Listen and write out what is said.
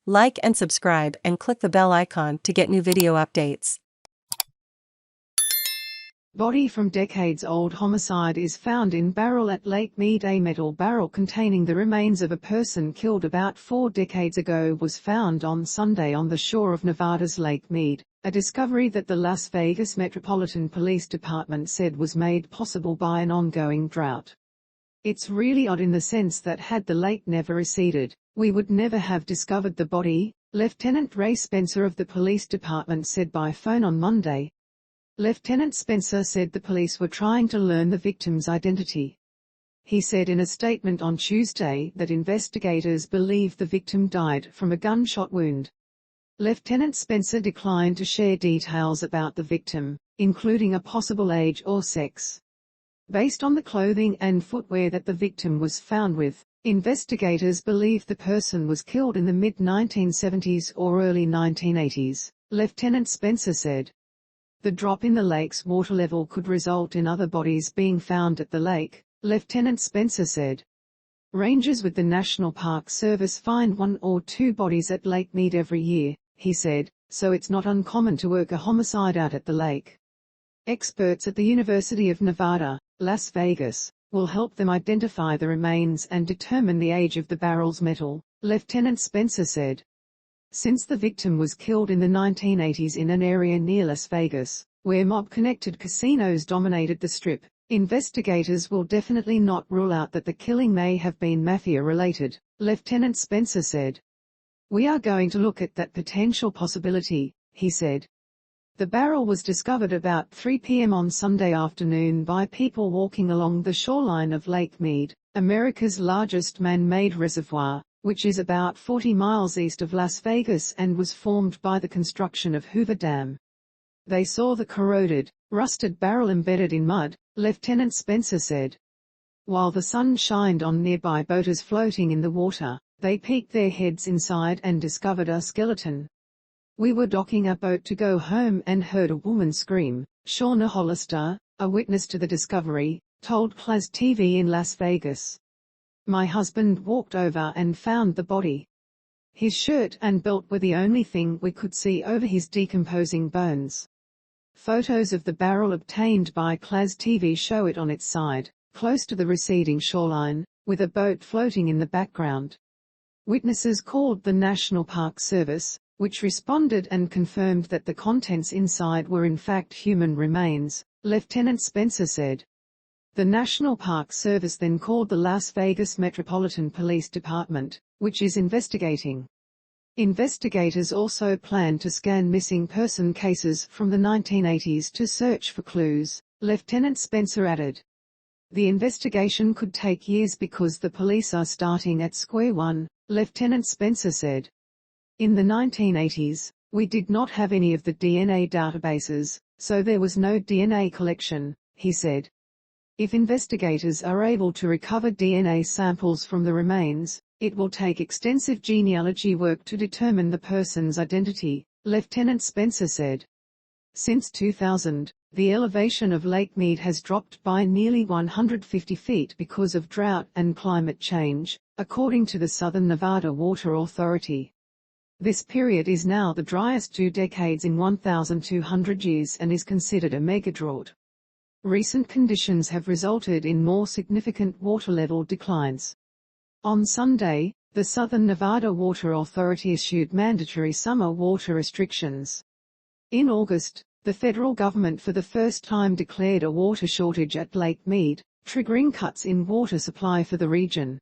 Like and subscribe and click the bell icon to get new video updates. Body from decades-old homicide is found in barrel at Lake Mead. A metal barrel containing the remains of a person killed about 4 decades ago was found on Sunday on the shore of Nevada's Lake Mead, a discovery that the Las Vegas Metropolitan Police Department said was made possible by an ongoing drought. It's really odd in the sense that had the lake never receded, we would never have discovered the body, Lieutenant Ray Spencer of the police department said by phone on Monday. Lieutenant Spencer said the police were trying to learn the victim's identity. He said in a statement on Tuesday that investigators believe the victim died from a gunshot wound. Lieutenant Spencer declined to share details about the victim, including a possible age or sex. Based on the clothing and footwear that the victim was found with, investigators believe the person was killed in the mid-1970s or early 1980s, Lieutenant Spencer said. The drop in the lake's water level could result in other bodies being found at the lake, Lieutenant Spencer said. Rangers with the National Park Service find 1 or 2 bodies at Lake Mead every year, he said, so it's not uncommon to work a homicide out at the lake. Experts at the University of Nevada, Las Vegas, will help them identify the remains and determine the age of the barrel's metal, Lieutenant Spencer said. Since the victim was killed in the 1980s in an area near Las Vegas, where mob-connected casinos dominated the strip, investigators will definitely not rule out that the killing may have been Mafia-related, Lieutenant Spencer said. We are going to look at that potential possibility, he said. The barrel was discovered about 3 p.m. on Sunday afternoon by people walking along the shoreline of Lake Mead, America's largest man-made reservoir, which is about 40 miles east of Las Vegas and was formed by the construction of Hoover Dam. They saw the corroded, rusted barrel embedded in mud, Lieutenant Spencer said. While the sun shined on nearby boaters floating in the water, they peeked their heads inside and discovered a skeleton. We were docking our boat to go home and heard a woman scream, Shawna Hollister, a witness to the discovery, told KLAS TV in Las Vegas. My husband walked over and found the body. His shirt and belt were the only thing we could see over his decomposing bones. Photos of the barrel obtained by KLAS TV show it on its side, close to the receding shoreline, with a boat floating in the background. Witnesses called the National Park Service, which responded and confirmed that the contents inside were in fact human remains, Lieutenant Spencer said. The National Park Service then called the Las Vegas Metropolitan Police Department, which is investigating. Investigators also plan to scan missing person cases from the 1980s to search for clues, Lieutenant Spencer added. The investigation could take years because the police are starting at square one, Lieutenant Spencer said. In the 1980s, we did not have any of the DNA databases, so there was no DNA collection, he said. If investigators are able to recover DNA samples from the remains, it will take extensive genealogy work to determine the person's identity, Lieutenant Spencer said. Since 2000, the elevation of Lake Mead has dropped by nearly 150 feet because of drought and climate change, according to the Southern Nevada Water Authority. This period is now the driest 2 decades in 1,200 years and is considered a megadrought. Recent conditions have resulted in more significant water level declines. On Sunday, the Southern Nevada Water Authority issued mandatory summer water restrictions. In August, the federal government for the first time declared a water shortage at Lake Mead, triggering cuts in water supply for the region.